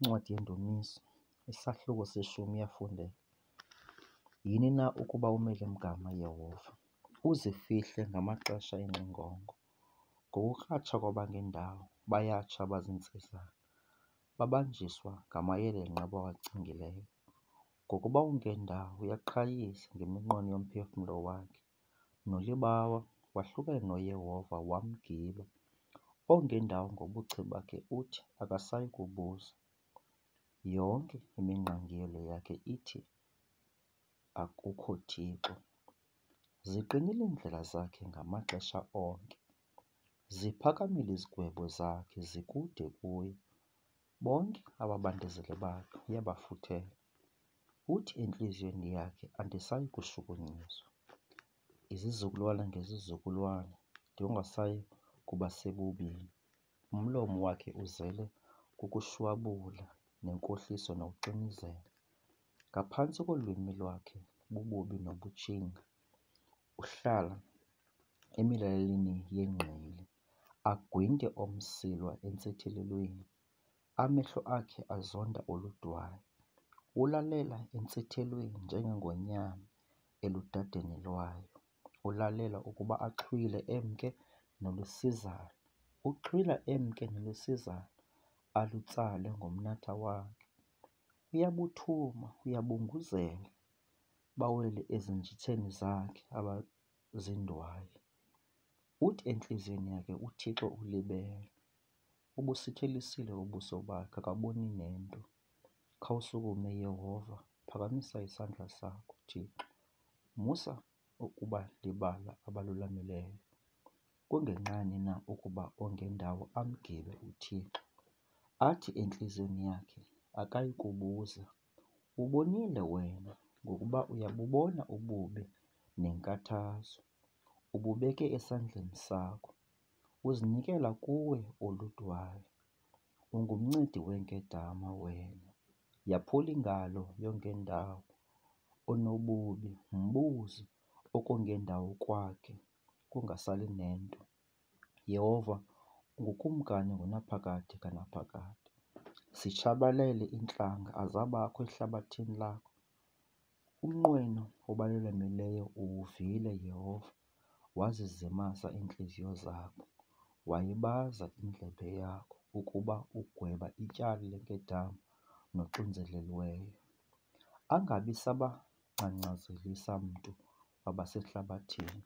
Incwadi yeNdumiso, isahluko seshumi iyafundeka. Yini na ukuba umele mgama Yehova, uzifihle ngamaxesha engxingongo. Ngokurhatsha kwabangendawo bayatsha abazintsizana, babanjiswa ngamayelenqe abawacingileyo. Ngokuba ungendawo uyaqhayisa ngeminqweno yomphefumlo wakhe, nolibawa wahlukene noYehova wamgiba. Ongendawo ngobuchule bakhe uthi akasayi kubuza. Yonke imingqangelo yakhe ithi akukho Thixo. Ziqinile iindlela zakhe ngamaxesha onke, ziphakamile izigwebo zakhe zikude kuye. Bonke ababandezeli bakhe uyabafuthela. Uthi entliziyweni yakhe andisayi kushukunyiswa. Izizukulwana ngezizukulwana ndingasayi kuba sebubini. Umlomo wakhe uzele kukushwabula nenkohliso nokuxinizela. Ngaphantsi kolwimi lwakhe bububi nobutshinga. Uhlala emilalini yengqili, agwinte omsilwa entsithelelweni. Amehlo akhe azonda oludwayo. Ulalela entsithelweni njengengonyama eludadeni lwayo. Ulalela ukuba axhwile emke nolusizayo. Uxhwila emke nolusizayo, alutsale ngomnatha wakhe. Uyabuthuma, uyabunguzela, bawele ezinjitheni zakhe abazindwayo. Uthi entliziyweni yakhe uThixo ulibele. Ubusithelisile ubuso bakhe, akaboni nento. Khawusukume Yehova, phakamisa isandla sakho Thixo. Musa ukubalibala abalulamileyo. Kungenxani na ukuba ongendawo amgibe uThixo? Athi entliziyweni yakhe akayi kubuza. Ubonile wena ngokuba uyabubona ububi nenkathazo. Ububeke esandleni sakho. Uzinikela kuwe oludwayo. Ungumncedi weenkedama wena. Yaphula ingalo yongendawo onobubi. Mbuze okongendawo kwakhe kungasali nento. Yehova ungukumkani ngonaphakade kanaphakade. Zitshabalele iintlanga azabakho ehlabathini lakho. Umnqweno wabalulamileyo uwuvile Yehova, wazizimasa iintliziyo zabo. Wayibaza indlebe yakho ukuba ugweba ityala lenkedama noxinzelelweyo. Angabi sabangcangcazelisa mntu wabasehlabathini.